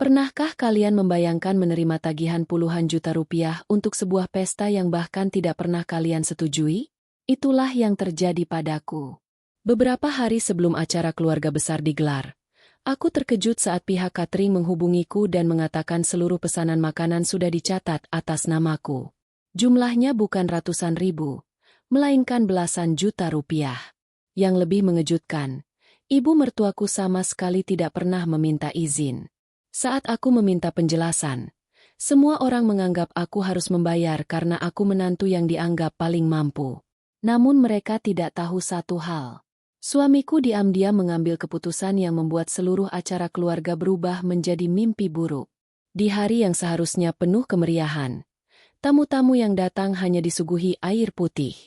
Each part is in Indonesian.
Pernahkah kalian membayangkan menerima tagihan puluhan juta rupiah untuk sebuah pesta yang bahkan tidak pernah kalian setujui? Itulah yang terjadi padaku. Beberapa hari sebelum acara keluarga besar digelar, aku terkejut saat pihak catering menghubungiku dan mengatakan seluruh pesanan makanan sudah dicatat atas namaku. Jumlahnya bukan ratusan ribu, melainkan belasan juta rupiah. Yang lebih mengejutkan, ibu mertuaku sama sekali tidak pernah meminta izin. Saat aku meminta penjelasan, semua orang menganggap aku harus membayar karena aku menantu yang dianggap paling mampu. Namun mereka tidak tahu satu hal. Suamiku diam-diam mengambil keputusan yang membuat seluruh acara keluarga berubah menjadi mimpi buruk. Di hari yang seharusnya penuh kemeriahan, tamu-tamu yang datang hanya disuguhi air putih.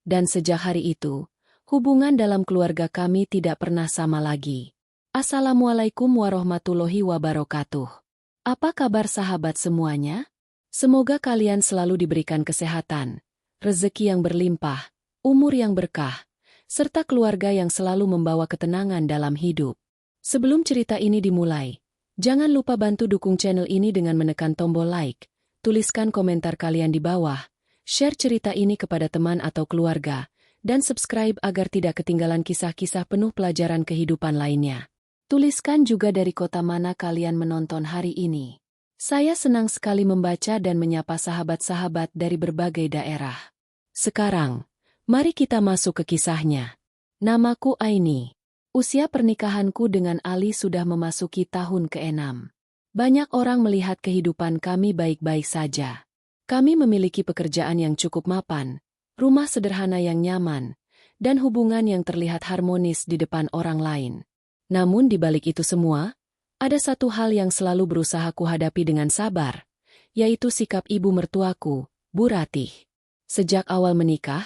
Dan sejak hari itu, hubungan dalam keluarga kami tidak pernah sama lagi. Assalamualaikum warahmatullahi wabarakatuh. Apa kabar sahabat semuanya? Semoga kalian selalu diberikan kesehatan, rezeki yang berlimpah, umur yang berkah, serta keluarga yang selalu membawa ketenangan dalam hidup. Sebelum cerita ini dimulai, jangan lupa bantu dukung channel ini dengan menekan tombol like, tuliskan komentar kalian di bawah, share cerita ini kepada teman atau keluarga, dan subscribe agar tidak ketinggalan kisah-kisah penuh pelajaran kehidupan lainnya. Tuliskan juga dari kota mana kalian menonton hari ini. Saya senang sekali membaca dan menyapa sahabat-sahabat dari berbagai daerah. Sekarang, mari kita masuk ke kisahnya. Namaku Aini. Usia pernikahanku dengan Ali sudah memasuki tahun ke-6. Banyak orang melihat kehidupan kami baik-baik saja. Kami memiliki pekerjaan yang cukup mapan, rumah sederhana yang nyaman, dan hubungan yang terlihat harmonis di depan orang lain. Namun di balik itu semua, ada satu hal yang selalu berusaha kuhadapi dengan sabar, yaitu sikap ibu mertuaku, Bu Ratih. Sejak awal menikah,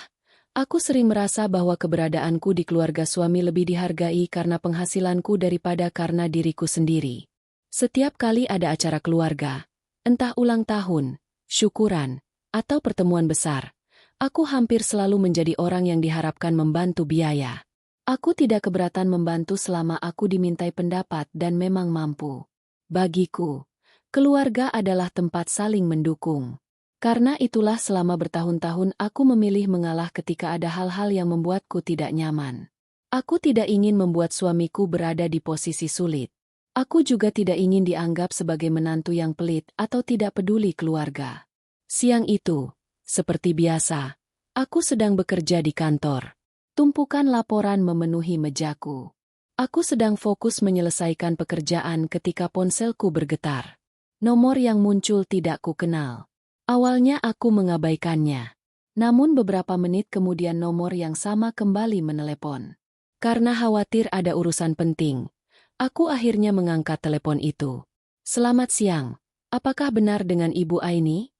aku sering merasa bahwa keberadaanku di keluarga suami lebih dihargai karena penghasilanku daripada karena diriku sendiri. Setiap kali ada acara keluarga, entah ulang tahun, syukuran, atau pertemuan besar, aku hampir selalu menjadi orang yang diharapkan membantu biaya. Aku tidak keberatan membantu selama aku dimintai pendapat dan memang mampu. Bagiku, keluarga adalah tempat saling mendukung. Karena itulah selama bertahun-tahun aku memilih mengalah ketika ada hal-hal yang membuatku tidak nyaman. Aku tidak ingin membuat suamiku berada di posisi sulit. Aku juga tidak ingin dianggap sebagai menantu yang pelit atau tidak peduli keluarga. Siang itu, seperti biasa, aku sedang bekerja di kantor. Tumpukan laporan memenuhi mejaku. Aku sedang fokus menyelesaikan pekerjaan ketika ponselku bergetar. Nomor yang muncul tidak kukenal. Awalnya aku mengabaikannya. Namun beberapa menit kemudian nomor yang sama kembali menelepon. Karena khawatir ada urusan penting, aku akhirnya mengangkat telepon itu. Selamat siang, apakah benar dengan Ibu Aini?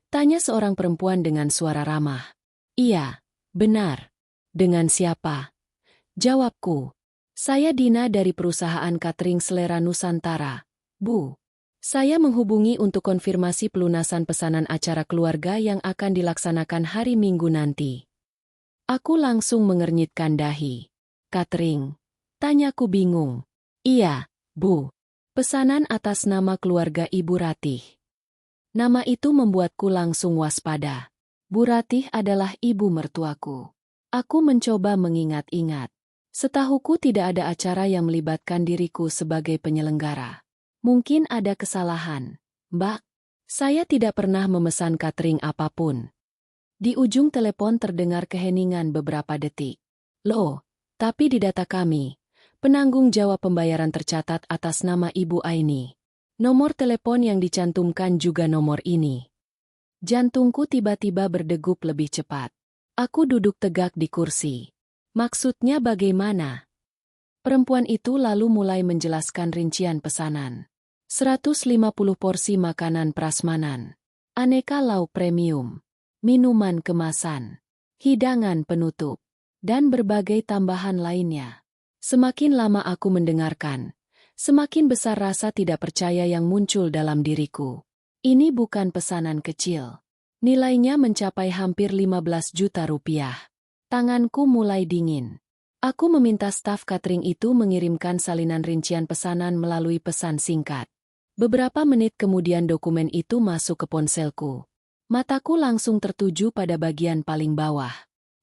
Tanya seorang perempuan dengan suara ramah. Iya, benar. Dengan siapa? Jawabku. Saya Dina dari perusahaan catering Selera Nusantara, Bu. Saya menghubungi untuk konfirmasi pelunasan pesanan acara keluarga yang akan dilaksanakan hari Minggu nanti. Aku langsung mengernyitkan dahi. Catering? Tanyaku bingung. Iya, Bu. Pesanan atas nama keluarga Ibu Ratih. Nama itu membuatku langsung waspada. Bu Ratih adalah ibu mertuaku. Aku mencoba mengingat-ingat. Setahuku tidak ada acara yang melibatkan diriku sebagai penyelenggara. Mungkin ada kesalahan. Mbak, saya tidak pernah memesan catering apapun. Di ujung telepon terdengar keheningan beberapa detik. Loh, tapi di data kami, penanggung jawab pembayaran tercatat atas nama Ibu Aini. Nomor telepon yang dicantumkan juga nomor ini. Jantungku tiba-tiba berdegup lebih cepat. Aku duduk tegak di kursi. Maksudnya bagaimana? Perempuan itu lalu mulai menjelaskan rincian pesanan. 150 porsi makanan prasmanan, aneka lauk premium, minuman kemasan, hidangan penutup, dan berbagai tambahan lainnya. Semakin lama aku mendengarkan, semakin besar rasa tidak percaya yang muncul dalam diriku. Ini bukan pesanan kecil. Nilainya mencapai hampir 15 juta rupiah. Tanganku mulai dingin. Aku meminta staf catering itu mengirimkan salinan rincian pesanan melalui pesan singkat. Beberapa menit kemudian dokumen itu masuk ke ponselku. Mataku langsung tertuju pada bagian paling bawah.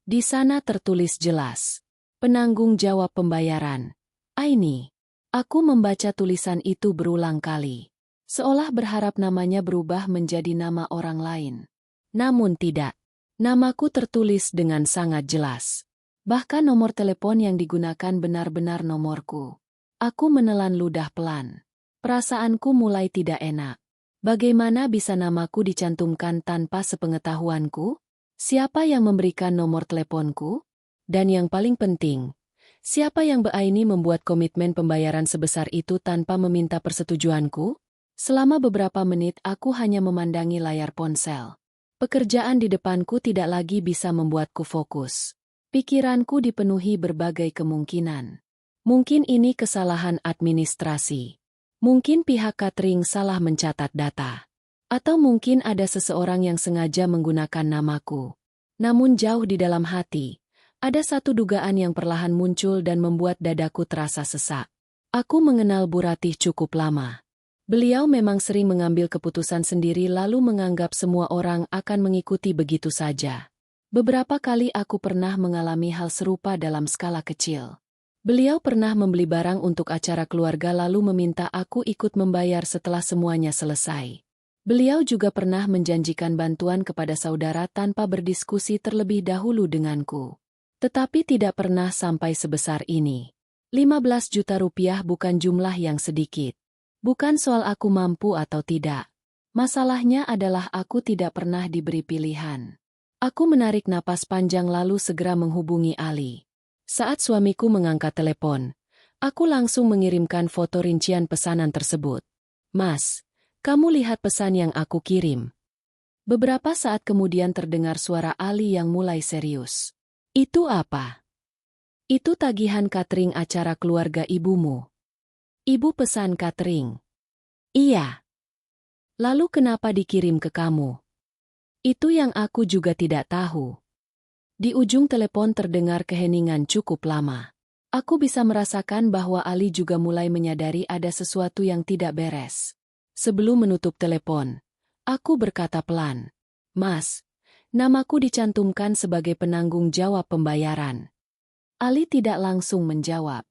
Di sana tertulis jelas. Penanggung jawab pembayaran. Aini. Aku membaca tulisan itu berulang kali. Seolah berharap namanya berubah menjadi nama orang lain. Namun tidak. Namaku tertulis dengan sangat jelas. Bahkan nomor telepon yang digunakan benar-benar nomorku. Aku menelan ludah pelan. Perasaanku mulai tidak enak. Bagaimana bisa namaku dicantumkan tanpa sepengetahuanku? Siapa yang memberikan nomor teleponku? Dan yang paling penting, siapa yang Aini membuat komitmen pembayaran sebesar itu tanpa meminta persetujuanku? Selama beberapa menit aku hanya memandangi layar ponsel. Pekerjaan di depanku tidak lagi bisa membuatku fokus. Pikiranku dipenuhi berbagai kemungkinan. Mungkin ini kesalahan administrasi. Mungkin pihak catering salah mencatat data. Atau mungkin ada seseorang yang sengaja menggunakan namaku. Namun jauh di dalam hati, ada satu dugaan yang perlahan muncul dan membuat dadaku terasa sesak. Aku mengenal Bu Ratih cukup lama. Beliau memang sering mengambil keputusan sendiri lalu menganggap semua orang akan mengikuti begitu saja. Beberapa kali aku pernah mengalami hal serupa dalam skala kecil. Beliau pernah membeli barang untuk acara keluarga lalu meminta aku ikut membayar setelah semuanya selesai. Beliau juga pernah menjanjikan bantuan kepada saudara tanpa berdiskusi terlebih dahulu denganku. Tetapi tidak pernah sampai sebesar ini. 15 juta rupiah bukan jumlah yang sedikit. Bukan soal aku mampu atau tidak. Masalahnya adalah aku tidak pernah diberi pilihan. Aku menarik napas panjang lalu segera menghubungi Ali. Saat suamiku mengangkat telepon, aku langsung mengirimkan foto rincian pesanan tersebut. Mas, kamu lihat pesan yang aku kirim. Beberapa saat kemudian terdengar suara Ali yang mulai serius. Itu apa? Itu tagihan catering acara keluarga ibumu. Ibu pesan catering. Iya. Lalu kenapa dikirim ke kamu? Itu yang aku juga tidak tahu. Di ujung telepon terdengar keheningan cukup lama. Aku bisa merasakan bahwa Ali juga mulai menyadari ada sesuatu yang tidak beres. Sebelum menutup telepon, aku berkata pelan, Mas, namaku dicantumkan sebagai penanggung jawab pembayaran. Ali tidak langsung menjawab.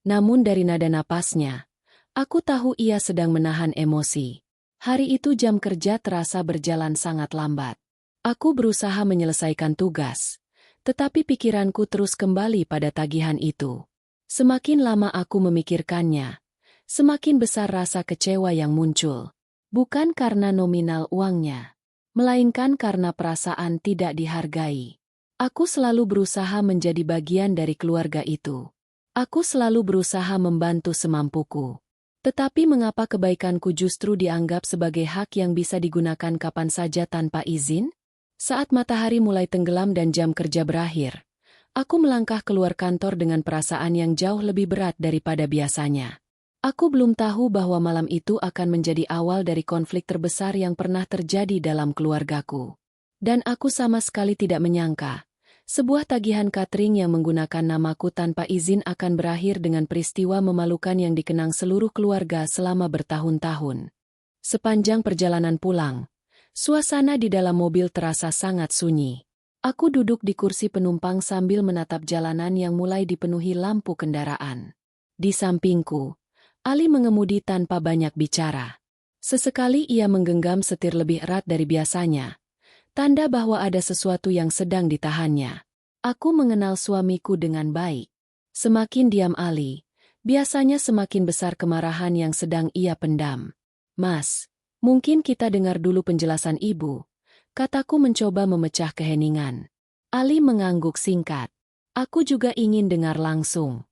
Namun dari nada napasnya, aku tahu ia sedang menahan emosi. Hari itu jam kerja terasa berjalan sangat lambat. Aku berusaha menyelesaikan tugas. Tetapi pikiranku terus kembali pada tagihan itu. Semakin lama aku memikirkannya, semakin besar rasa kecewa yang muncul. Bukan karena nominal uangnya, melainkan karena perasaan tidak dihargai. Aku selalu berusaha menjadi bagian dari keluarga itu. Aku selalu berusaha membantu semampuku. Tetapi mengapa kebaikanku justru dianggap sebagai hak yang bisa digunakan kapan saja tanpa izin? Saat matahari mulai tenggelam dan jam kerja berakhir, aku melangkah keluar kantor dengan perasaan yang jauh lebih berat daripada biasanya. Aku belum tahu bahwa malam itu akan menjadi awal dari konflik terbesar yang pernah terjadi dalam keluargaku. Dan aku sama sekali tidak menyangka, sebuah tagihan catering yang menggunakan namaku tanpa izin akan berakhir dengan peristiwa memalukan yang dikenang seluruh keluarga selama bertahun-tahun. Sepanjang perjalanan pulang, suasana di dalam mobil terasa sangat sunyi. Aku duduk di kursi penumpang sambil menatap jalanan yang mulai dipenuhi lampu kendaraan. Di sampingku, Ali mengemudi tanpa banyak bicara. Sesekali ia menggenggam setir lebih erat dari biasanya. Tanda bahwa ada sesuatu yang sedang ditahannya. Aku mengenal suamiku dengan baik. Semakin diam Ali, biasanya semakin besar kemarahan yang sedang ia pendam. Mas, mungkin kita dengar dulu penjelasan ibu, kataku mencoba memecah keheningan. Ali mengangguk singkat. Aku juga ingin dengar langsung.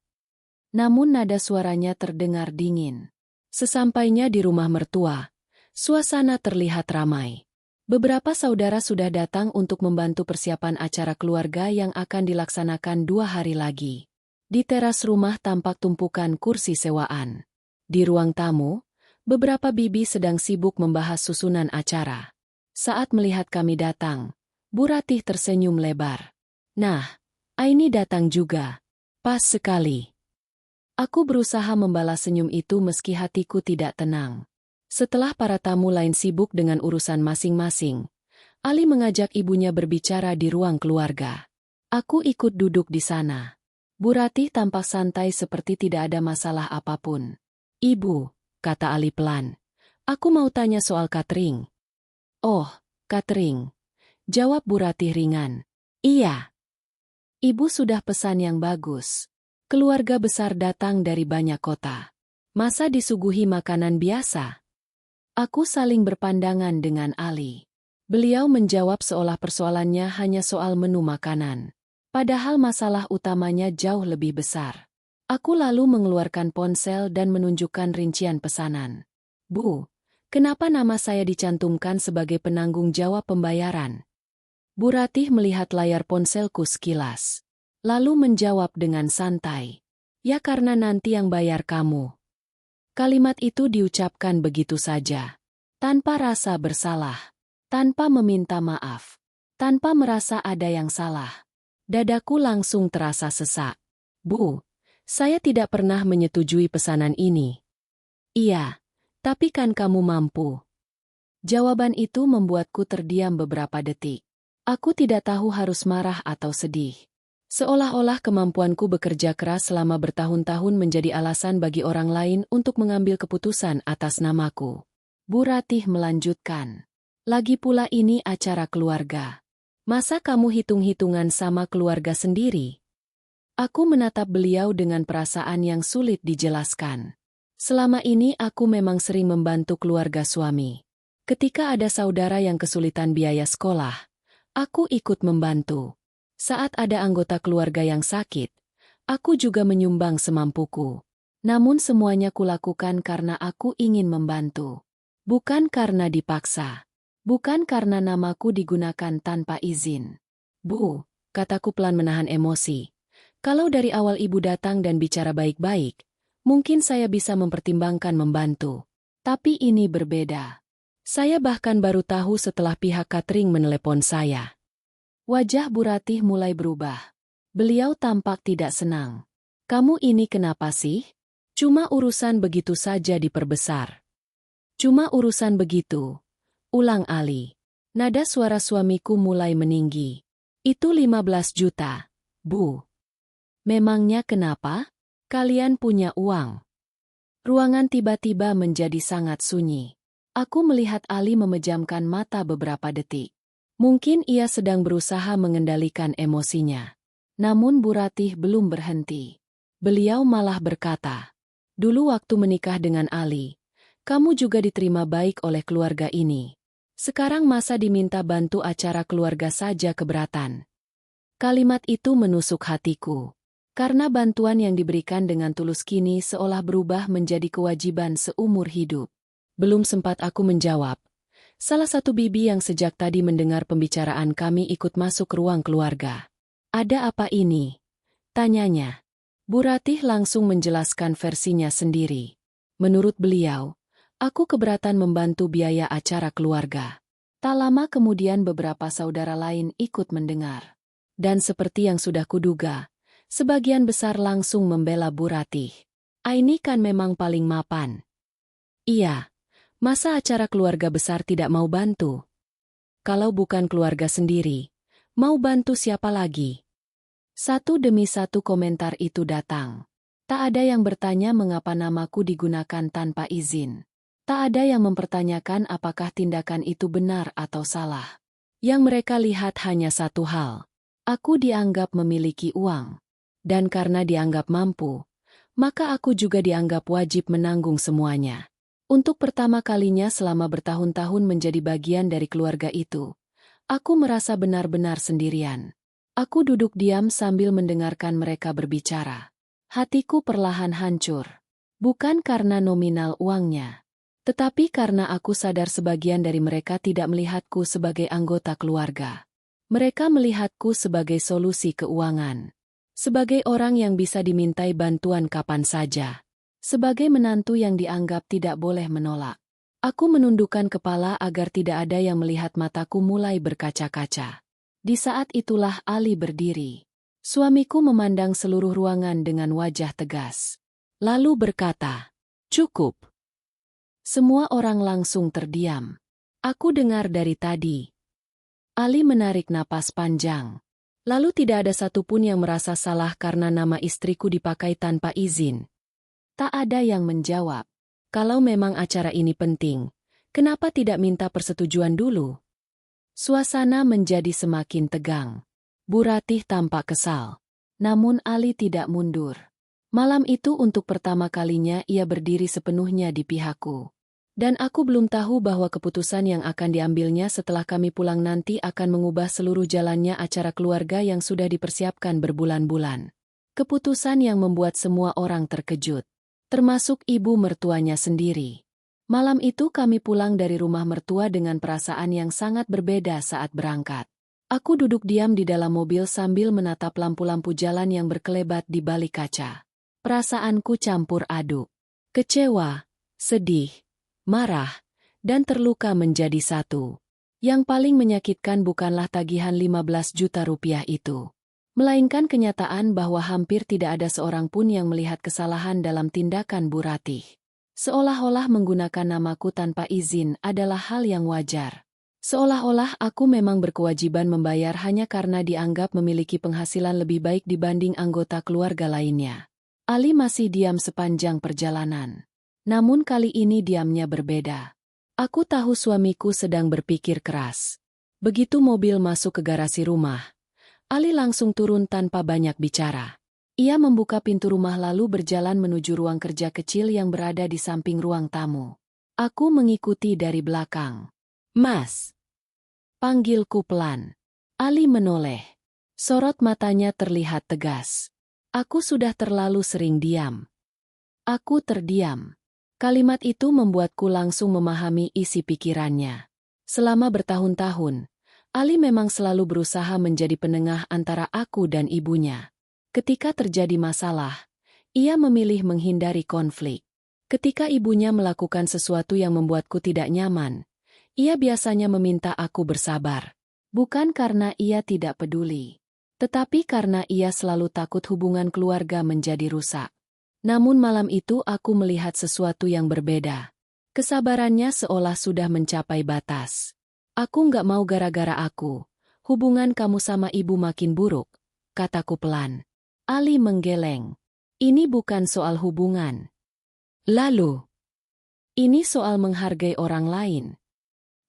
Namun nada suaranya terdengar dingin. Sesampainya di rumah mertua, suasana terlihat ramai. Beberapa saudara sudah datang untuk membantu persiapan acara keluarga yang akan dilaksanakan 2 hari lagi. Di teras rumah tampak tumpukan kursi sewaan. Di ruang tamu, beberapa bibi sedang sibuk membahas susunan acara. Saat melihat kami datang, Bu Ratih tersenyum lebar. Nah, Aini datang juga. Pas sekali. Aku berusaha membalas senyum itu meski hatiku tidak tenang. Setelah para tamu lain sibuk dengan urusan masing-masing, Ali mengajak ibunya berbicara di ruang keluarga. Aku ikut duduk di sana. Bu Ratih tampak santai seperti tidak ada masalah apapun. "Ibu," kata Ali pelan, "aku mau tanya soal catering." "Oh, catering," jawab Bu Ratih ringan. "Iya. Ibu sudah pesan yang bagus. Keluarga besar datang dari banyak kota. Masa disuguhi makanan biasa?" Aku saling berpandangan dengan Ali. Beliau menjawab seolah persoalannya hanya soal menu makanan. Padahal masalah utamanya jauh lebih besar. Aku lalu mengeluarkan ponsel dan menunjukkan rincian pesanan. "Bu, kenapa nama saya dicantumkan sebagai penanggung jawab pembayaran?" Bu Ratih melihat layar ponselku sekilas. Lalu menjawab dengan santai. "Ya karena nanti yang bayar kamu." Kalimat itu diucapkan begitu saja. Tanpa rasa bersalah. Tanpa meminta maaf. Tanpa merasa ada yang salah. Dadaku langsung terasa sesak. "Bu, saya tidak pernah menyetujui pesanan ini." "Iya, tapi kan kamu mampu." Jawaban itu membuatku terdiam beberapa detik. Aku tidak tahu harus marah atau sedih. Seolah-olah kemampuanku bekerja keras selama bertahun-tahun menjadi alasan bagi orang lain untuk mengambil keputusan atas namaku. Bu Ratih melanjutkan. "Lagi pula ini acara keluarga. Masa kamu hitung-hitungan sama keluarga sendiri?" Aku menatap beliau dengan perasaan yang sulit dijelaskan. Selama ini aku memang sering membantu keluarga suami. Ketika ada saudara yang kesulitan biaya sekolah, aku ikut membantu. Saat ada anggota keluarga yang sakit, aku juga menyumbang semampuku. Namun semuanya kulakukan karena aku ingin membantu. Bukan karena dipaksa. Bukan karena namaku digunakan tanpa izin. "Bu," kataku pelan menahan emosi. "Kalau dari awal ibu datang dan bicara baik-baik, mungkin saya bisa mempertimbangkan membantu. Tapi ini berbeda. Saya bahkan baru tahu setelah pihak catering menelepon saya." Wajah Bu Ratih mulai berubah. Beliau tampak tidak senang. "Kamu ini kenapa sih? Cuma urusan begitu saja diperbesar." "Cuma urusan begitu," ulang Ali. Nada suara suamiku mulai meninggi. "Itu 15 juta, Bu." "Memangnya kenapa? Kalian punya uang." Ruangan tiba-tiba menjadi sangat sunyi. Aku melihat Ali memejamkan mata beberapa detik. Mungkin ia sedang berusaha mengendalikan emosinya. Namun Bu Ratih belum berhenti. Beliau malah berkata, "Dulu waktu menikah dengan Ali, kamu juga diterima baik oleh keluarga ini. Sekarang masa diminta bantu acara keluarga saja keberatan." Kalimat itu menusuk hatiku. Karena bantuan yang diberikan dengan tulus kini seolah berubah menjadi kewajiban seumur hidup. Belum sempat aku menjawab. Salah satu bibi yang sejak tadi mendengar pembicaraan kami ikut masuk ke ruang keluarga. "Ada apa ini?" tanyanya. Bu Ratih langsung menjelaskan versinya sendiri. Menurut beliau, aku keberatan membantu biaya acara keluarga. Tak lama kemudian beberapa saudara lain ikut mendengar. Dan seperti yang sudah kuduga, sebagian besar langsung membela Bu Ratih. "Ini kan memang paling mapan." "Iya, masa acara keluarga besar tidak mau bantu? Kalau bukan keluarga sendiri, mau bantu siapa lagi?" Satu demi satu komentar itu datang. Tak ada yang bertanya mengapa namaku digunakan tanpa izin. Tak ada yang mempertanyakan apakah tindakan itu benar atau salah. Yang mereka lihat hanya satu hal. Aku dianggap memiliki uang. Dan karena dianggap mampu, maka aku juga dianggap wajib menanggung semuanya. Untuk pertama kalinya selama bertahun-tahun menjadi bagian dari keluarga itu, aku merasa benar-benar sendirian. Aku duduk diam sambil mendengarkan mereka berbicara. Hatiku perlahan hancur. Bukan karena nominal uangnya, tetapi karena aku sadar sebagian dari mereka tidak melihatku sebagai anggota keluarga. Mereka melihatku sebagai solusi keuangan. Sebagai orang yang bisa dimintai bantuan kapan saja. Sebagai menantu yang dianggap tidak boleh menolak. Aku menundukkan kepala agar tidak ada yang melihat mataku mulai berkaca-kaca. Di saat itulah Ali berdiri. Suamiku memandang seluruh ruangan dengan wajah tegas. Lalu berkata, "Cukup." Semua orang langsung terdiam. Aku dengar dari tadi. Ali menarik napas panjang. Lalu tidak ada satupun yang merasa salah karena nama istriku dipakai tanpa izin. Tak ada yang menjawab. Kalau memang acara ini penting, kenapa tidak minta persetujuan dulu? Suasana menjadi semakin tegang. Bu Ratih tampak kesal. Namun Ali tidak mundur. Malam itu untuk pertama kalinya ia berdiri sepenuhnya di pihakku. Dan aku belum tahu bahwa keputusan yang akan diambilnya setelah kami pulang nanti akan mengubah seluruh jalannya acara keluarga yang sudah dipersiapkan berbulan-bulan. Keputusan yang membuat semua orang terkejut, termasuk ibu mertuanya sendiri. Malam itu kami pulang dari rumah mertua dengan perasaan yang sangat berbeda saat berangkat. Aku duduk diam di dalam mobil sambil menatap lampu-lampu jalan yang berkelebat di balik kaca. Perasaanku campur aduk. Kecewa, sedih, marah, dan terluka menjadi satu. Yang paling menyakitkan bukanlah tagihan 15 juta rupiah itu, melainkan kenyataan bahwa hampir tidak ada seorang pun yang melihat kesalahan dalam tindakan Bu Ratih. Seolah-olah menggunakan namaku tanpa izin adalah hal yang wajar. Seolah-olah aku memang berkewajiban membayar hanya karena dianggap memiliki penghasilan lebih baik dibanding anggota keluarga lainnya. Ali masih diam sepanjang perjalanan. Namun kali ini diamnya berbeda. Aku tahu suamiku sedang berpikir keras. Begitu mobil masuk ke garasi rumah, Ali langsung turun tanpa banyak bicara. Ia membuka pintu rumah lalu berjalan menuju ruang kerja kecil yang berada di samping ruang tamu. Aku mengikuti dari belakang. "Mas!" panggilku pelan. Ali menoleh. Sorot matanya terlihat tegas. Aku sudah terlalu sering diam. Aku terdiam. Kalimat itu membuatku langsung memahami isi pikirannya. Selama bertahun-tahun, Ali memang selalu berusaha menjadi penengah antara aku dan ibunya. Ketika terjadi masalah, ia memilih menghindari konflik. Ketika ibunya melakukan sesuatu yang membuatku tidak nyaman, ia biasanya meminta aku bersabar. Bukan karena ia tidak peduli, tetapi karena ia selalu takut hubungan keluarga menjadi rusak. Namun malam itu aku melihat sesuatu yang berbeda. Kesabarannya seolah sudah mencapai batas. "Aku nggak mau gara-gara aku hubungan kamu sama ibu makin buruk," kataku pelan. Ali menggeleng. "Ini bukan soal hubungan. Lalu, ini soal menghargai orang lain."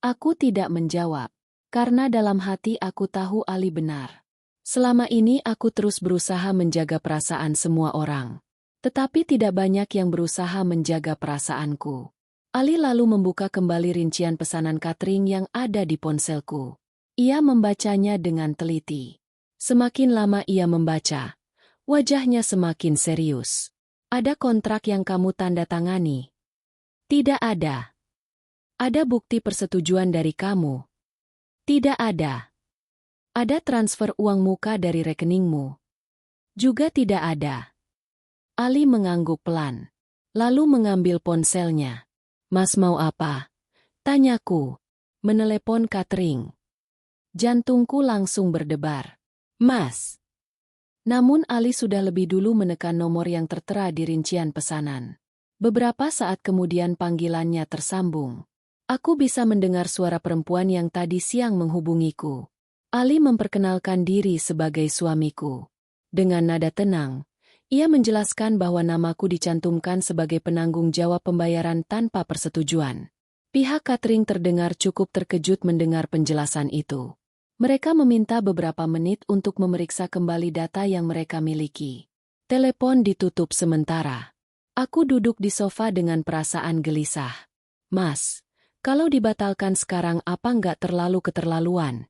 Aku tidak menjawab, karena dalam hati aku tahu Ali benar. Selama ini aku terus berusaha menjaga perasaan semua orang. Tetapi tidak banyak yang berusaha menjaga perasaanku. Ali lalu membuka kembali rincian pesanan catering yang ada di ponselku. Ia membacanya dengan teliti. Semakin lama ia membaca, wajahnya semakin serius. "Ada kontrak yang kamu tanda tangani?" "Tidak ada." "Ada bukti persetujuan dari kamu?" "Tidak ada." "Ada transfer uang muka dari rekeningmu?" "Juga tidak ada." Ali mengangguk pelan, lalu mengambil ponselnya. "Mas mau apa?" tanyaku. "Menelepon catering." Jantungku langsung berdebar. "Mas." Namun Ali sudah lebih dulu menekan nomor yang tertera di rincian pesanan. Beberapa saat kemudian panggilannya tersambung. Aku bisa mendengar suara perempuan yang tadi siang menghubungiku. Ali memperkenalkan diri sebagai suamiku. Dengan nada tenang, ia menjelaskan bahwa namaku dicantumkan sebagai penanggung jawab pembayaran tanpa persetujuan. Pihak catering terdengar cukup terkejut mendengar penjelasan itu. Mereka meminta beberapa menit untuk memeriksa kembali data yang mereka miliki. Telepon ditutup sementara. Aku duduk di sofa dengan perasaan gelisah. "Mas, kalau dibatalkan sekarang apa nggak terlalu keterlaluan?"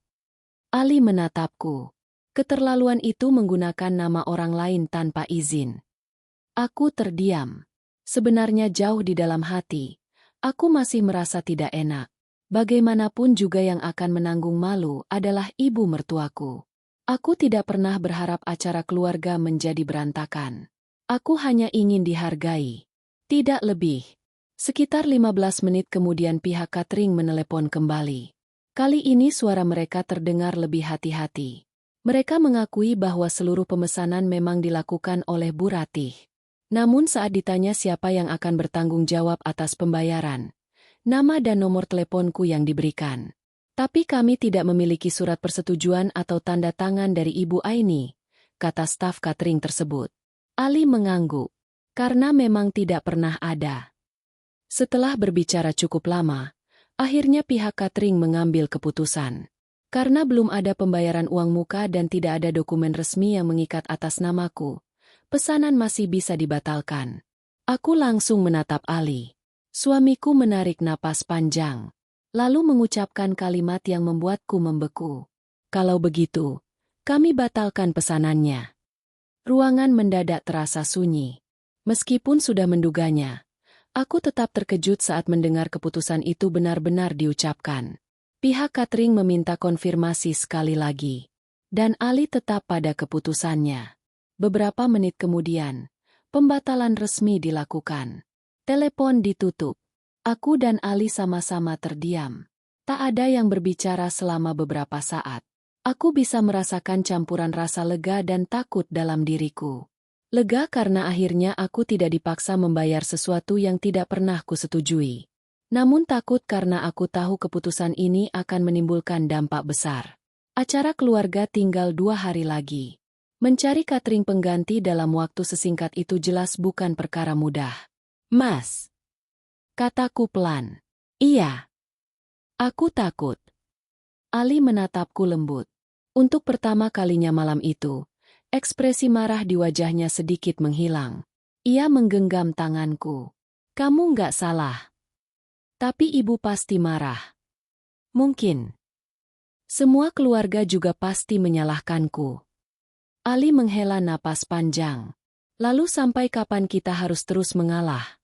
Ali menatapku. Keterlaluan itu menggunakan nama orang lain tanpa izin. Aku terdiam. Sebenarnya jauh di dalam hati, aku masih merasa tidak enak. Bagaimanapun juga yang akan menanggung malu adalah ibu mertuaku. Aku tidak pernah berharap acara keluarga menjadi berantakan. Aku hanya ingin dihargai. Tidak lebih. Sekitar 15 menit kemudian pihak catering menelepon kembali. Kali ini suara mereka terdengar lebih hati-hati. Mereka mengakui bahwa seluruh pemesanan memang dilakukan oleh Bu Ratih. Namun saat ditanya siapa yang akan bertanggung jawab atas pembayaran, nama dan nomor teleponku yang diberikan. Tapi kami tidak memiliki surat persetujuan atau tanda tangan dari Ibu Aini, kata staf catering tersebut. Ali mengangguk. Karena memang tidak pernah ada. Setelah berbicara cukup lama, akhirnya pihak catering mengambil keputusan. Karena belum ada pembayaran uang muka dan tidak ada dokumen resmi yang mengikat atas namaku, pesanan masih bisa dibatalkan. Aku langsung menatap Ali. Suamiku menarik napas panjang, lalu mengucapkan kalimat yang membuatku membeku. Kalau begitu, kami batalkan pesanannya. Ruangan mendadak terasa sunyi. Meskipun sudah menduganya, aku tetap terkejut saat mendengar keputusan itu benar-benar diucapkan. Pihak catering meminta konfirmasi sekali lagi. Dan Ali tetap pada keputusannya. Beberapa menit kemudian, pembatalan resmi dilakukan. Telepon ditutup. Aku dan Ali sama-sama terdiam. Tak ada yang berbicara selama beberapa saat. Aku bisa merasakan campuran rasa lega dan takut dalam diriku. Lega karena akhirnya aku tidak dipaksa membayar sesuatu yang tidak pernah kusetujui. Namun takut karena aku tahu keputusan ini akan menimbulkan dampak besar. Acara keluarga tinggal 2 hari lagi. Mencari catering pengganti dalam waktu sesingkat itu jelas bukan perkara mudah. Mas, kataku pelan. Iya. Aku takut. Ali menatapku lembut. Untuk pertama kalinya malam itu, ekspresi marah di wajahnya sedikit menghilang. Ia menggenggam tanganku. Kamu nggak salah. Tapi ibu pasti marah. Mungkin. Semua keluarga juga pasti menyalahkanku. Ali menghela napas panjang. Lalu sampai kapan kita harus terus mengalah?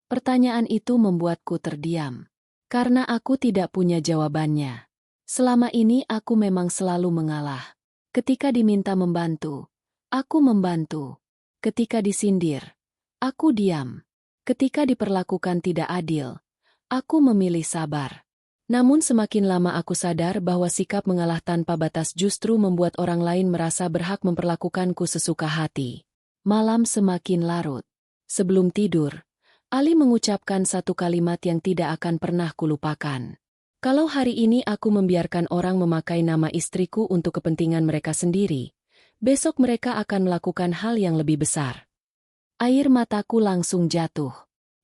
Pertanyaan itu membuatku terdiam. Karena aku tidak punya jawabannya. Selama ini aku memang selalu mengalah. Ketika diminta membantu, aku membantu. Ketika disindir, aku diam. Ketika diperlakukan tidak adil, aku memilih sabar. Namun semakin lama aku sadar bahwa sikap mengalah tanpa batas justru membuat orang lain merasa berhak memperlakukanku sesuka hati. Malam semakin larut. Sebelum tidur, Ali mengucapkan satu kalimat yang tidak akan pernah kulupakan. Kalau hari ini aku membiarkan orang memakai nama istriku untuk kepentingan mereka sendiri, besok mereka akan melakukan hal yang lebih besar. Air mataku langsung jatuh.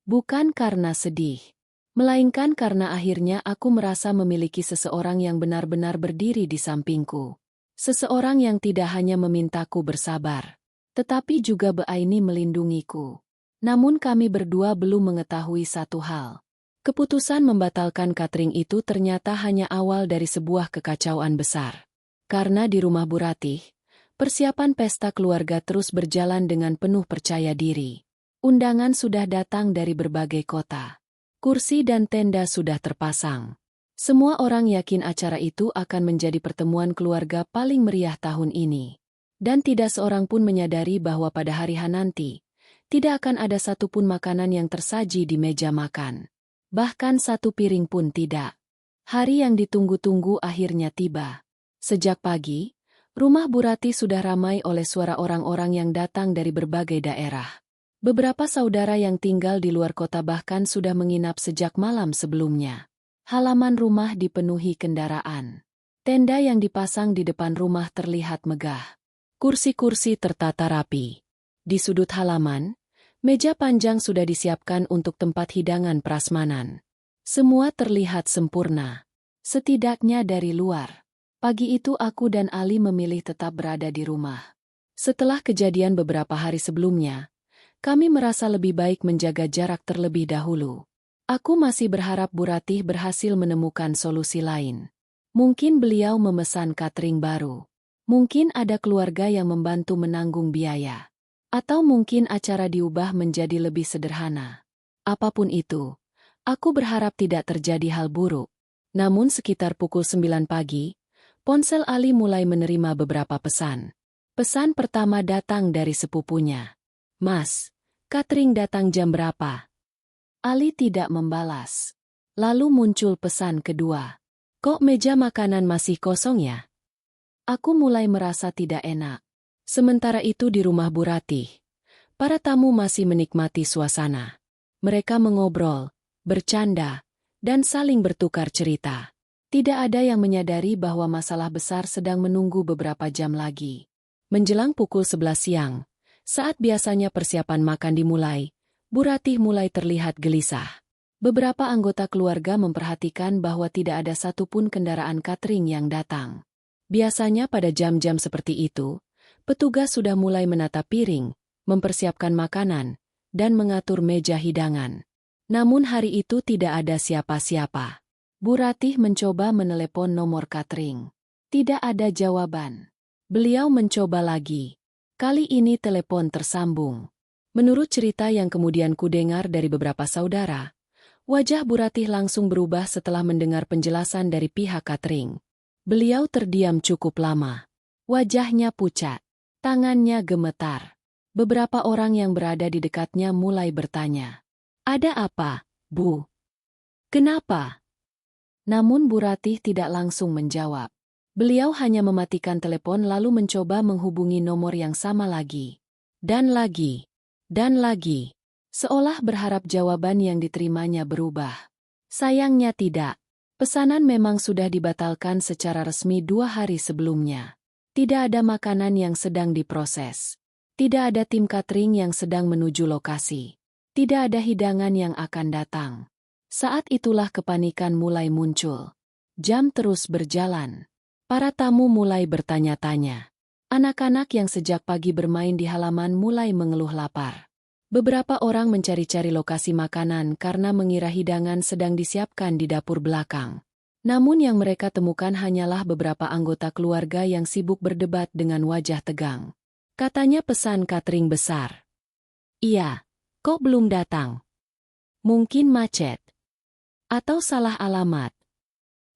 Bukan karena sedih, melainkan karena akhirnya aku merasa memiliki seseorang yang benar-benar berdiri di sampingku. Seseorang yang tidak hanya memintaku bersabar, tetapi juga Aini melindungiku. Namun kami berdua belum mengetahui satu hal. Keputusan membatalkan catering itu ternyata hanya awal dari sebuah kekacauan besar. Karena di rumah Bu Ratih, persiapan pesta keluarga terus berjalan dengan penuh percaya diri. Undangan sudah datang dari berbagai kota. Kursi dan tenda sudah terpasang. Semua orang yakin acara itu akan menjadi pertemuan keluarga paling meriah tahun ini. Dan tidak seorang pun menyadari bahwa pada hari H nanti, tidak akan ada satupun makanan yang tersaji di meja makan. Bahkan satu piring pun tidak. Hari yang ditunggu-tunggu akhirnya tiba. Sejak pagi, rumah Bu Ratih sudah ramai oleh suara orang-orang yang datang dari berbagai daerah. Beberapa saudara yang tinggal di luar kota bahkan sudah menginap sejak malam sebelumnya. Halaman rumah dipenuhi kendaraan. Tenda yang dipasang di depan rumah terlihat megah. Kursi-kursi tertata rapi. Di sudut halaman, meja panjang sudah disiapkan untuk tempat hidangan prasmanan. Semua terlihat sempurna. Setidaknya dari luar. Pagi itu aku dan Ali memilih tetap berada di rumah. Setelah kejadian beberapa hari sebelumnya, kami merasa lebih baik menjaga jarak terlebih dahulu. Aku masih berharap Bu Ratih berhasil menemukan solusi lain. Mungkin beliau memesan catering baru. Mungkin ada keluarga yang membantu menanggung biaya. Atau mungkin acara diubah menjadi lebih sederhana. Apapun itu, aku berharap tidak terjadi hal buruk. Namun sekitar pukul 9 pagi, ponsel Ali mulai menerima beberapa pesan. Pesan pertama datang dari sepupunya. Mas, catering datang jam berapa? Ali tidak membalas. Lalu muncul pesan kedua. Kok meja makanan masih kosong ya? Aku mulai merasa tidak enak. Sementara itu di rumah Bu Ratih, Para tamu masih menikmati suasana. Mereka mengobrol, bercanda, dan saling bertukar cerita. Tidak ada yang menyadari bahwa masalah besar sedang menunggu beberapa jam lagi. Menjelang pukul 11 siang, saat biasanya persiapan makan dimulai, Bu Ratih mulai terlihat gelisah. Beberapa anggota keluarga memperhatikan bahwa tidak ada satupun kendaraan catering yang datang. Biasanya pada jam-jam seperti itu, petugas sudah mulai menata piring, mempersiapkan makanan, dan mengatur meja hidangan. Namun hari itu tidak ada siapa-siapa. Bu Ratih mencoba menelepon nomor catering. Tidak ada jawaban. Beliau mencoba lagi. Kali ini telepon tersambung. Menurut cerita yang kemudian kudengar dari beberapa saudara, wajah Bu Ratih langsung berubah setelah mendengar penjelasan dari pihak catering. Beliau terdiam cukup lama. Wajahnya pucat. Tangannya gemetar. Beberapa orang yang berada di dekatnya mulai bertanya, "Ada apa, Bu? Kenapa?" Namun Bu Ratih tidak langsung menjawab. Beliau hanya mematikan telepon lalu mencoba menghubungi nomor yang sama lagi. Dan lagi. Dan lagi. Seolah berharap jawaban yang diterimanya berubah. Sayangnya tidak. Pesanan memang sudah dibatalkan secara resmi 2 hari sebelumnya. Tidak ada makanan yang sedang diproses. Tidak ada tim catering yang sedang menuju lokasi. Tidak ada hidangan yang akan datang. Saat itulah kepanikan mulai muncul. Jam terus berjalan. Para tamu mulai bertanya-tanya. Anak-anak yang sejak pagi bermain di halaman mulai mengeluh lapar. Beberapa orang mencari-cari lokasi makanan karena mengira hidangan sedang disiapkan di dapur belakang. Namun yang mereka temukan hanyalah beberapa anggota keluarga yang sibuk berdebat dengan wajah tegang. Katanya pesan catering besar. Iya, kok belum datang? Mungkin macet. Atau salah alamat.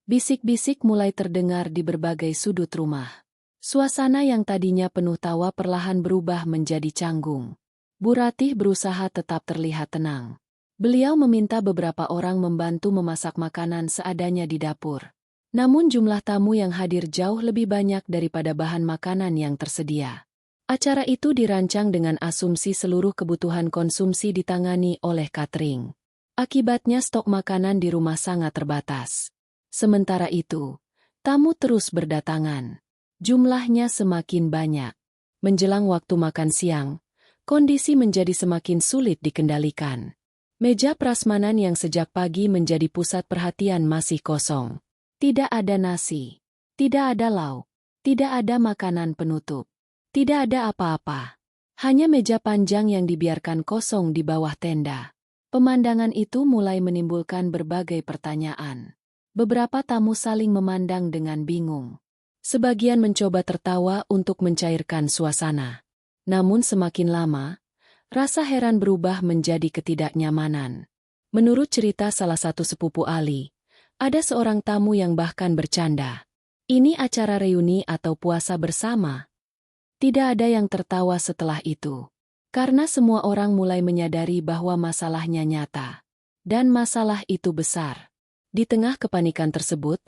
Bisik-bisik mulai terdengar di berbagai sudut rumah. Suasana yang tadinya penuh tawa perlahan berubah menjadi canggung. Bu Ratih berusaha tetap terlihat tenang. Beliau meminta beberapa orang membantu memasak makanan seadanya di dapur. Namun jumlah tamu yang hadir jauh lebih banyak daripada bahan makanan yang tersedia. Acara itu dirancang dengan asumsi seluruh kebutuhan konsumsi ditangani oleh catering. Akibatnya stok makanan di rumah sangat terbatas. Sementara itu, tamu terus berdatangan. Jumlahnya semakin banyak. Menjelang waktu makan siang, kondisi menjadi semakin sulit dikendalikan. Meja prasmanan yang sejak pagi menjadi pusat perhatian masih kosong. Tidak ada nasi, tidak ada lauk, tidak ada makanan penutup. Tidak ada apa-apa. Hanya meja panjang yang dibiarkan kosong di bawah tenda. Pemandangan itu mulai menimbulkan berbagai pertanyaan. Beberapa tamu saling memandang dengan bingung. Sebagian mencoba tertawa untuk mencairkan suasana. Namun semakin lama, rasa heran berubah menjadi ketidaknyamanan. Menurut cerita salah satu sepupu Ali, ada seorang tamu yang bahkan bercanda. Ini acara reuni atau puasa bersama. Tidak ada yang tertawa setelah itu. Karena semua orang mulai menyadari bahwa masalahnya nyata. Dan masalah itu besar. Di tengah kepanikan tersebut,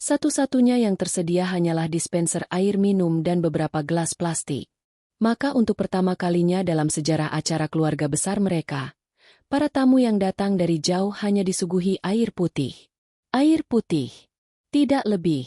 satu-satunya yang tersedia hanyalah dispenser air minum dan beberapa gelas plastik. Maka untuk pertama kalinya dalam sejarah acara keluarga besar mereka, para tamu yang datang dari jauh hanya disuguhi air putih. Air putih. Tidak lebih.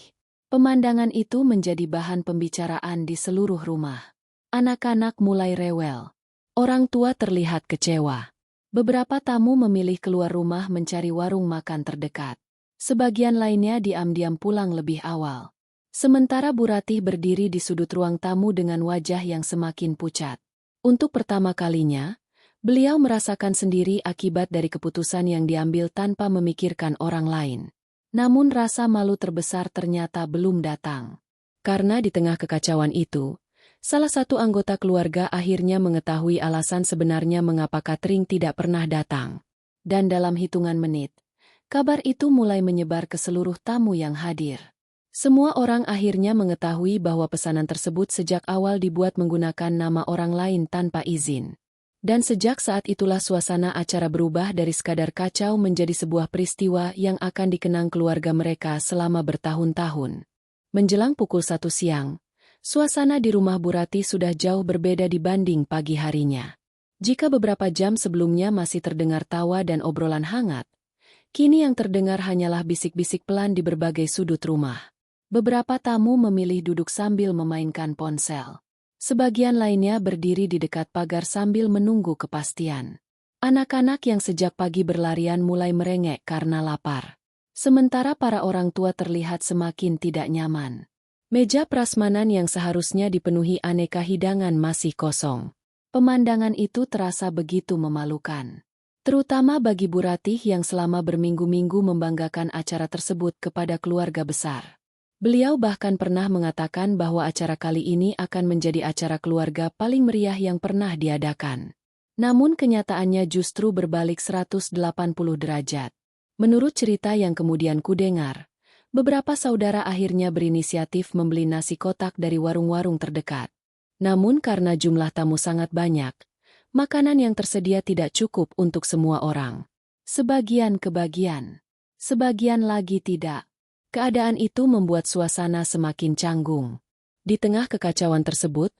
Pemandangan itu menjadi bahan pembicaraan di seluruh rumah. Anak-anak mulai rewel. Orang tua terlihat kecewa. Beberapa tamu memilih keluar rumah mencari warung makan terdekat. Sebagian lainnya diam-diam pulang lebih awal. Sementara Bu Ratih berdiri di sudut ruang tamu dengan wajah yang semakin pucat. Untuk pertama kalinya, beliau merasakan sendiri akibat dari keputusan yang diambil tanpa memikirkan orang lain. Namun rasa malu terbesar ternyata belum datang. Karena di tengah kekacauan itu, salah satu anggota keluarga akhirnya mengetahui alasan sebenarnya mengapa catering tidak pernah datang. Dan dalam hitungan menit, kabar itu mulai menyebar ke seluruh tamu yang hadir. Semua orang akhirnya mengetahui bahwa pesanan tersebut sejak awal dibuat menggunakan nama orang lain tanpa izin. Dan sejak saat itulah suasana acara berubah dari sekadar kacau menjadi sebuah peristiwa yang akan dikenang keluarga mereka selama bertahun-tahun. Menjelang pukul 1 siang, suasana di rumah Bu Ratih sudah jauh berbeda dibanding pagi harinya. Jika beberapa jam sebelumnya masih terdengar tawa dan obrolan hangat, kini yang terdengar hanyalah bisik-bisik pelan di berbagai sudut rumah. Beberapa tamu memilih duduk sambil memainkan ponsel. Sebagian lainnya berdiri di dekat pagar sambil menunggu kepastian. Anak-anak yang sejak pagi berlarian mulai merengek karena lapar. Sementara para orang tua terlihat semakin tidak nyaman. Meja prasmanan yang seharusnya dipenuhi aneka hidangan masih kosong. Pemandangan itu terasa begitu memalukan. Terutama bagi Bu Ratih yang selama berminggu-minggu membanggakan acara tersebut kepada keluarga besar. Beliau bahkan pernah mengatakan bahwa acara kali ini akan menjadi acara keluarga paling meriah yang pernah diadakan. Namun kenyataannya justru berbalik 180 derajat. Menurut cerita yang kemudian kudengar, beberapa saudara akhirnya berinisiatif membeli nasi kotak dari warung-warung terdekat. Namun karena jumlah tamu sangat banyak, makanan yang tersedia tidak cukup untuk semua orang. Sebagian kebagian, sebagian lagi tidak. Keadaan itu membuat suasana semakin canggung. Di tengah kekacauan tersebut,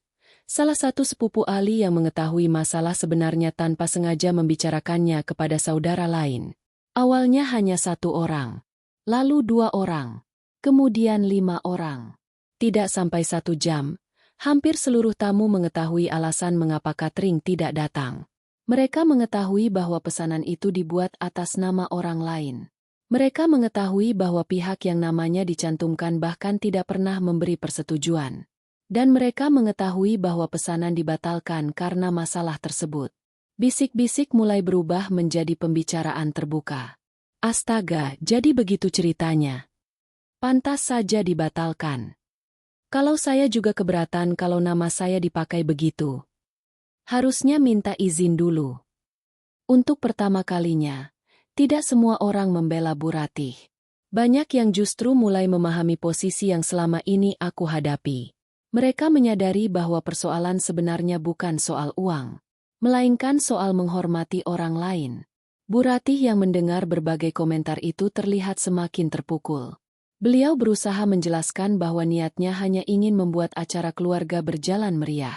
salah satu sepupu Ali yang mengetahui masalah sebenarnya tanpa sengaja membicarakannya kepada saudara lain. Awalnya hanya 1 orang, lalu 2 orang, kemudian 5 orang. Tidak sampai 1 jam, hampir seluruh tamu mengetahui alasan mengapa catering tidak datang. Mereka mengetahui bahwa pesanan itu dibuat atas nama orang lain. Mereka mengetahui bahwa pihak yang namanya dicantumkan bahkan tidak pernah memberi persetujuan. Dan mereka mengetahui bahwa pesanan dibatalkan karena masalah tersebut. Bisik-bisik mulai berubah menjadi pembicaraan terbuka. Astaga, jadi begitu ceritanya. Pantas saja dibatalkan. Kalau saya juga keberatan kalau nama saya dipakai begitu. Harusnya minta izin dulu. Untuk pertama kalinya, tidak semua orang membela Bu Ratih. Banyak yang justru mulai memahami posisi yang selama ini aku hadapi. Mereka menyadari bahwa persoalan sebenarnya bukan soal uang, melainkan soal menghormati orang lain. Bu Ratih yang mendengar berbagai komentar itu terlihat semakin terpukul. Beliau berusaha menjelaskan bahwa niatnya hanya ingin membuat acara keluarga berjalan meriah.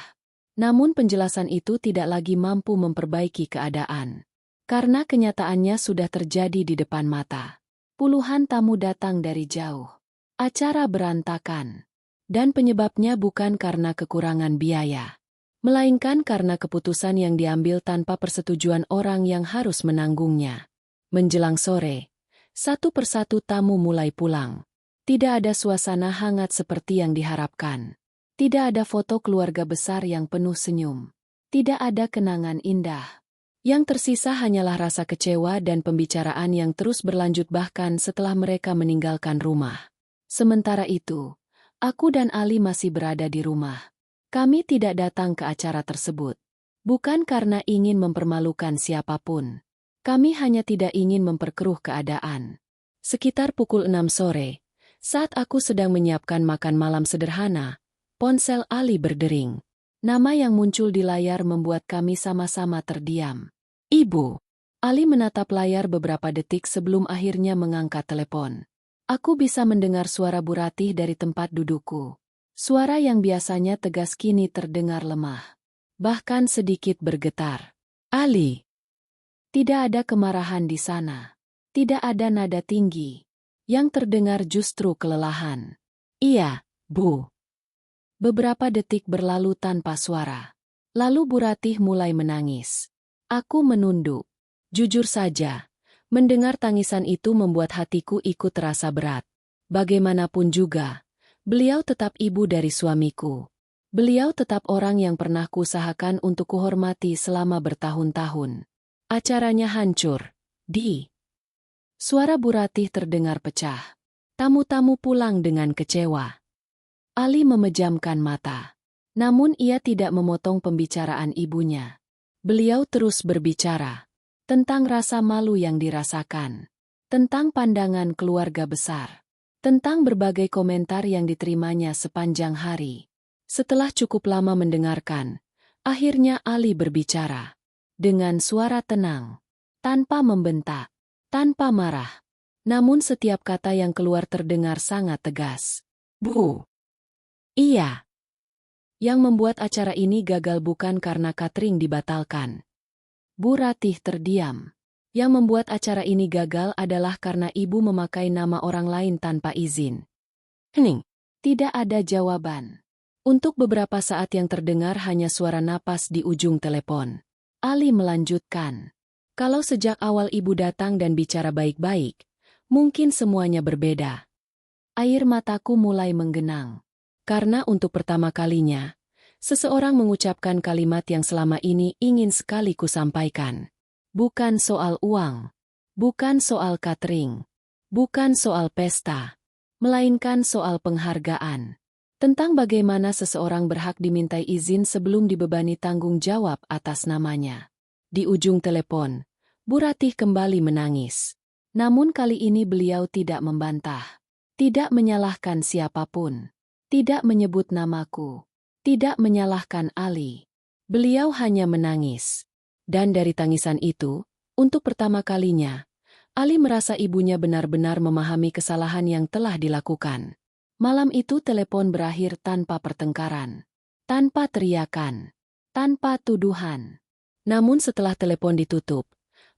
Namun penjelasan itu tidak lagi mampu memperbaiki keadaan. Karena kenyataannya sudah terjadi di depan mata. Puluhan tamu datang dari jauh. Acara berantakan. Dan penyebabnya bukan karena kekurangan biaya, melainkan karena keputusan yang diambil tanpa persetujuan orang yang harus menanggungnya. Menjelang sore, satu persatu tamu mulai pulang. Tidak ada suasana hangat seperti yang diharapkan. Tidak ada foto keluarga besar yang penuh senyum. Tidak ada kenangan indah. Yang tersisa hanyalah rasa kecewa dan pembicaraan yang terus berlanjut bahkan setelah mereka meninggalkan rumah. Sementara itu, aku dan Ali masih berada di rumah. Kami tidak datang ke acara tersebut. Bukan karena ingin mempermalukan siapapun. Kami hanya tidak ingin memperkeruh keadaan. Sekitar pukul 6 sore, saat aku sedang menyiapkan makan malam sederhana, ponsel Ali berdering. Nama yang muncul di layar membuat kami sama-sama terdiam. Ibu. Ali menatap layar beberapa detik sebelum akhirnya mengangkat telepon. Aku bisa mendengar suara Bu Ratih dari tempat dudukku. Suara yang biasanya tegas kini terdengar lemah. Bahkan sedikit bergetar. Ali. Tidak ada kemarahan di sana. Tidak ada nada tinggi. Yang terdengar justru kelelahan. Iya, Bu. Beberapa detik berlalu tanpa suara. Lalu Bu Ratih mulai menangis. Aku menunduk. Jujur saja. Mendengar tangisan itu membuat hatiku ikut terasa berat. Bagaimanapun juga, beliau tetap ibu dari suamiku. Beliau tetap orang yang pernah kuusahakan untuk kuhormati selama bertahun-tahun. Acaranya hancur. Suara Bu Ratih terdengar pecah. Tamu-tamu pulang dengan kecewa. Ali memejamkan mata. Namun ia tidak memotong pembicaraan ibunya. Beliau terus berbicara. Tentang rasa malu yang dirasakan. Tentang pandangan keluarga besar. Tentang berbagai komentar yang diterimanya sepanjang hari. Setelah cukup lama mendengarkan, akhirnya Ali berbicara. Dengan suara tenang. Tanpa membentak. Tanpa marah. Namun setiap kata yang keluar terdengar sangat tegas. Bu. Iya. Yang membuat acara ini gagal bukan karena catering dibatalkan. Bu Ratih terdiam. Yang membuat acara ini gagal adalah karena ibu memakai nama orang lain tanpa izin. Hening. Tidak ada jawaban. Untuk beberapa saat yang terdengar hanya suara napas di ujung telepon. Ali melanjutkan. Kalau sejak awal ibu datang dan bicara baik-baik, mungkin semuanya berbeda. Air mataku mulai menggenang. Karena untuk pertama kalinya, seseorang mengucapkan kalimat yang selama ini ingin sekali kusampaikan. Bukan soal uang, bukan soal catering, bukan soal pesta, melainkan soal penghargaan. Tentang bagaimana seseorang berhak dimintai izin sebelum dibebani tanggung jawab atas namanya. Di ujung telepon, Bu Ratih kembali menangis. Namun kali ini beliau tidak membantah. Tidak menyalahkan siapapun. Tidak menyebut namaku. Tidak menyalahkan Ali. Beliau hanya menangis. Dan dari tangisan itu, untuk pertama kalinya, Ali merasa ibunya benar-benar memahami kesalahan yang telah dilakukan. Malam itu telepon berakhir tanpa pertengkaran, tanpa teriakan, tanpa tuduhan. Namun setelah telepon ditutup,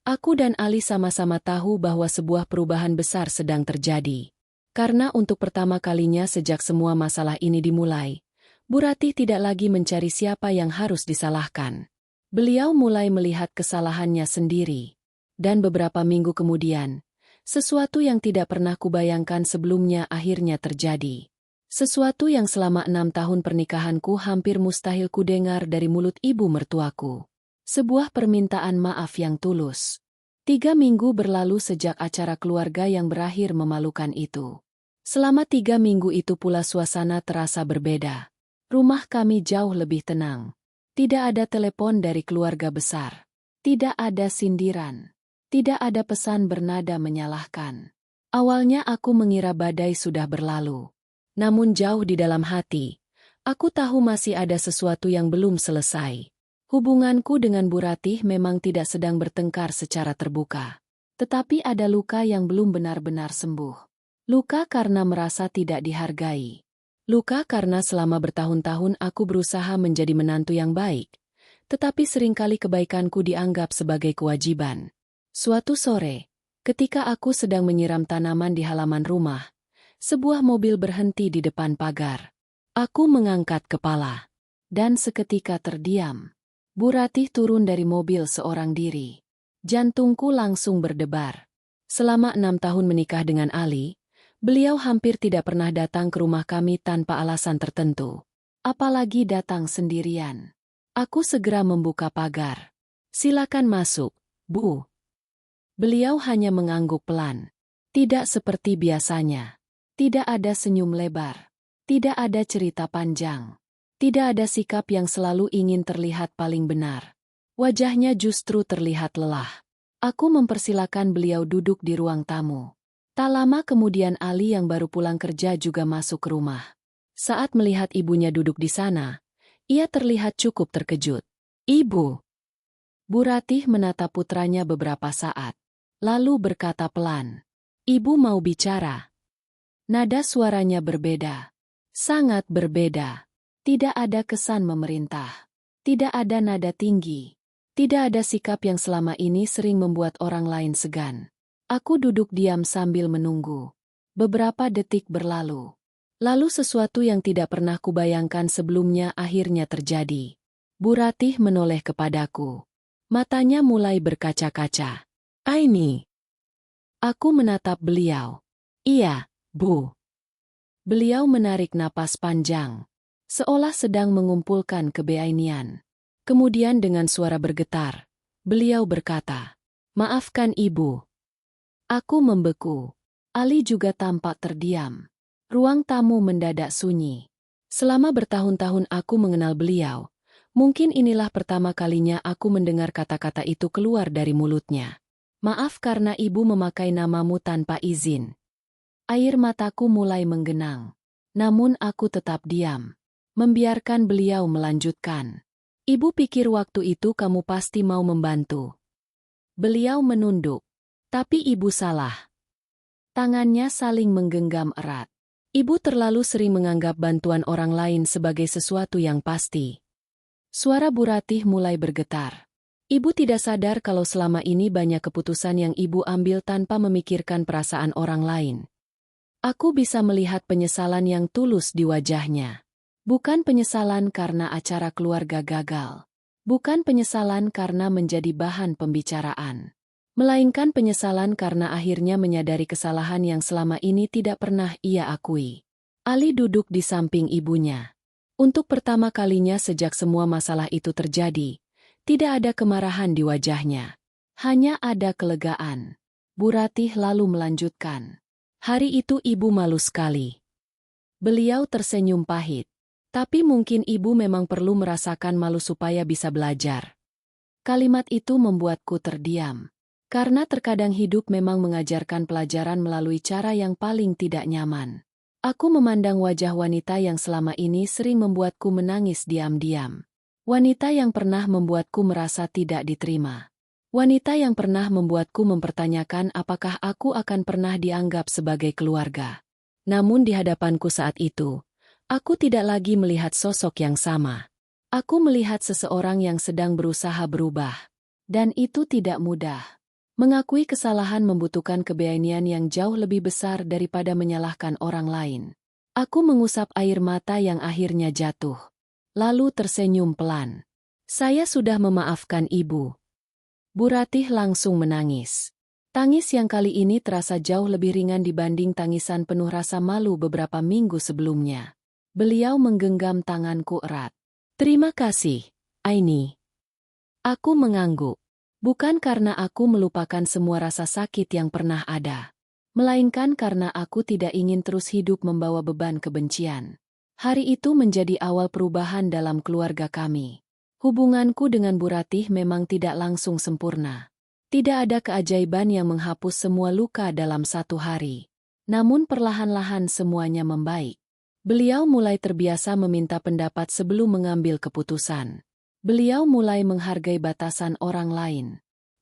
aku dan Ali sama-sama tahu bahwa sebuah perubahan besar sedang terjadi. Karena untuk pertama kalinya sejak semua masalah ini dimulai, Bu Ratih tidak lagi mencari siapa yang harus disalahkan. Beliau mulai melihat kesalahannya sendiri. Dan beberapa minggu kemudian, sesuatu yang tidak pernah kubayangkan sebelumnya akhirnya terjadi. Sesuatu yang selama 6 tahun pernikahanku hampir mustahil kudengar dari mulut ibu mertuaku. Sebuah permintaan maaf yang tulus. 3 minggu berlalu sejak acara keluarga yang berakhir memalukan itu. Selama 3 minggu itu pula suasana terasa berbeda. Rumah kami jauh lebih tenang. Tidak ada telepon dari keluarga besar. Tidak ada sindiran. Tidak ada pesan bernada menyalahkan. Awalnya aku mengira badai sudah berlalu. Namun jauh di dalam hati, aku tahu masih ada sesuatu yang belum selesai. Hubunganku dengan Bu Ratih memang tidak sedang bertengkar secara terbuka. Tetapi ada luka yang belum benar-benar sembuh. Luka karena merasa tidak dihargai. Luka karena selama bertahun-tahun aku berusaha menjadi menantu yang baik, tetapi seringkali kebaikanku dianggap sebagai kewajiban. Suatu sore, ketika aku sedang menyiram tanaman di halaman rumah, sebuah mobil berhenti di depan pagar. Aku mengangkat kepala, dan seketika terdiam. Bu Ratih turun dari mobil seorang diri. Jantungku langsung berdebar. Selama 6 tahun menikah dengan Ali, beliau hampir tidak pernah datang ke rumah kami tanpa alasan tertentu. Apalagi datang sendirian. Aku segera membuka pagar. Silakan masuk, Bu. Beliau hanya mengangguk pelan. Tidak seperti biasanya. Tidak ada senyum lebar. Tidak ada cerita panjang. Tidak ada sikap yang selalu ingin terlihat paling benar. Wajahnya justru terlihat lelah. Aku mempersilakan beliau duduk di ruang tamu. Tak lama kemudian Ali yang baru pulang kerja juga masuk ke rumah. Saat melihat ibunya duduk di sana, ia terlihat cukup terkejut. "Ibu." Bu Ratih menatap putranya beberapa saat, lalu berkata pelan, "Ibu mau bicara." Nada suaranya berbeda. Sangat berbeda. Tidak ada kesan memerintah. Tidak ada nada tinggi. Tidak ada sikap yang selama ini sering membuat orang lain segan. Aku duduk diam sambil menunggu. Beberapa detik berlalu. Lalu sesuatu yang tidak pernah kubayangkan sebelumnya akhirnya terjadi. Bu Ratih menoleh kepadaku. Matanya mulai berkaca-kaca. "Aini." Aku menatap beliau. "Iya, Bu." Beliau menarik napas panjang, seolah sedang mengumpulkan kebeainian. Kemudian dengan suara bergetar, beliau berkata, "Maafkan Ibu." Aku membeku. Ali juga tampak terdiam. Ruang tamu mendadak sunyi. Selama bertahun-tahun aku mengenal beliau, mungkin inilah pertama kalinya aku mendengar kata-kata itu keluar dari mulutnya. "Maaf karena Ibu memakai namamu tanpa izin." Air mataku mulai menggenang. Namun aku tetap diam. Membiarkan beliau melanjutkan. "Ibu pikir waktu itu kamu pasti mau membantu." Beliau menunduk. Tapi Ibu salah. Tangannya saling menggenggam erat. Ibu terlalu sering menganggap bantuan orang lain sebagai sesuatu yang pasti. Suara Bu Ratih mulai bergetar. Ibu tidak sadar kalau selama ini banyak keputusan yang ibu ambil tanpa memikirkan perasaan orang lain. Aku bisa melihat penyesalan yang tulus di wajahnya. Bukan penyesalan karena acara keluarga gagal. Bukan penyesalan karena menjadi bahan pembicaraan. Melainkan penyesalan karena akhirnya menyadari kesalahan yang selama ini tidak pernah ia akui. Ali duduk di samping ibunya. Untuk pertama kalinya sejak semua masalah itu terjadi, tidak ada kemarahan di wajahnya. Hanya ada kelegaan. Bu Ratih lalu melanjutkan. Hari itu ibu malu sekali. Beliau tersenyum pahit. Tapi mungkin ibu memang perlu merasakan malu supaya bisa belajar. Kalimat itu membuatku terdiam. Karena terkadang hidup memang mengajarkan pelajaran melalui cara yang paling tidak nyaman. Aku memandang wajah wanita yang selama ini sering membuatku menangis diam-diam. Wanita yang pernah membuatku merasa tidak diterima. Wanita yang pernah membuatku mempertanyakan apakah aku akan pernah dianggap sebagai keluarga. Namun di hadapanku saat itu, aku tidak lagi melihat sosok yang sama. Aku melihat seseorang yang sedang berusaha berubah. Dan itu tidak mudah. Mengakui kesalahan membutuhkan keberanian yang jauh lebih besar daripada menyalahkan orang lain. Aku mengusap air mata yang akhirnya jatuh. Lalu tersenyum pelan. Saya sudah memaafkan ibu. Bu Ratih langsung menangis. Tangis yang kali ini terasa jauh lebih ringan dibanding tangisan penuh rasa malu beberapa minggu sebelumnya. Beliau menggenggam tanganku erat. Terima kasih, Aini. Aku mengangguk. Bukan karena aku melupakan semua rasa sakit yang pernah ada. Melainkan karena aku tidak ingin terus hidup membawa beban kebencian. Hari itu menjadi awal perubahan dalam keluarga kami. Hubunganku dengan Bu Ratih memang tidak langsung sempurna. Tidak ada keajaiban yang menghapus semua luka dalam satu hari. Namun perlahan-lahan semuanya membaik. Beliau mulai terbiasa meminta pendapat sebelum mengambil keputusan. Beliau mulai menghargai batasan orang lain.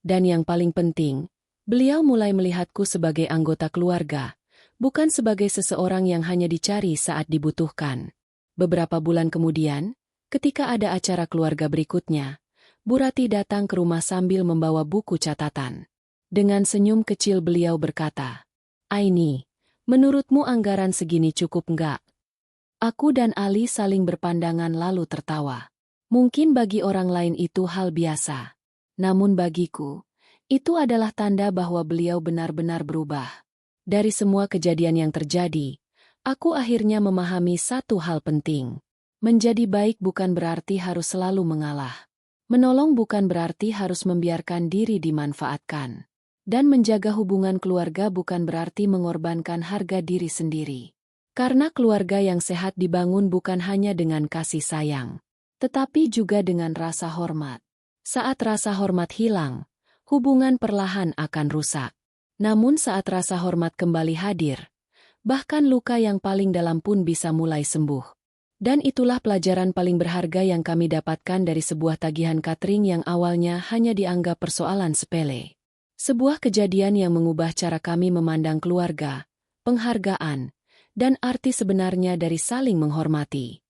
Dan yang paling penting, beliau mulai melihatku sebagai anggota keluarga, bukan sebagai seseorang yang hanya dicari saat dibutuhkan. Beberapa bulan kemudian, ketika ada acara keluarga berikutnya, Bu Ratih datang ke rumah sambil membawa buku catatan. Dengan senyum kecil beliau berkata, Aini, menurutmu anggaran segini cukup enggak? Aku dan Ali saling berpandangan lalu tertawa. Mungkin bagi orang lain itu hal biasa. Namun bagiku, itu adalah tanda bahwa beliau benar-benar berubah. Dari semua kejadian yang terjadi, aku akhirnya memahami satu hal penting. Menjadi baik bukan berarti harus selalu mengalah. Menolong bukan berarti harus membiarkan diri dimanfaatkan. Dan menjaga hubungan keluarga bukan berarti mengorbankan harga diri sendiri. Karena keluarga yang sehat dibangun bukan hanya dengan kasih sayang, tetapi juga dengan rasa hormat. Saat rasa hormat hilang, hubungan perlahan akan rusak. Namun saat rasa hormat kembali hadir, bahkan luka yang paling dalam pun bisa mulai sembuh. Dan itulah pelajaran paling berharga yang kami dapatkan dari sebuah tagihan catering yang awalnya hanya dianggap persoalan sepele. Sebuah kejadian yang mengubah cara kami memandang keluarga, penghargaan, dan arti sebenarnya dari saling menghormati.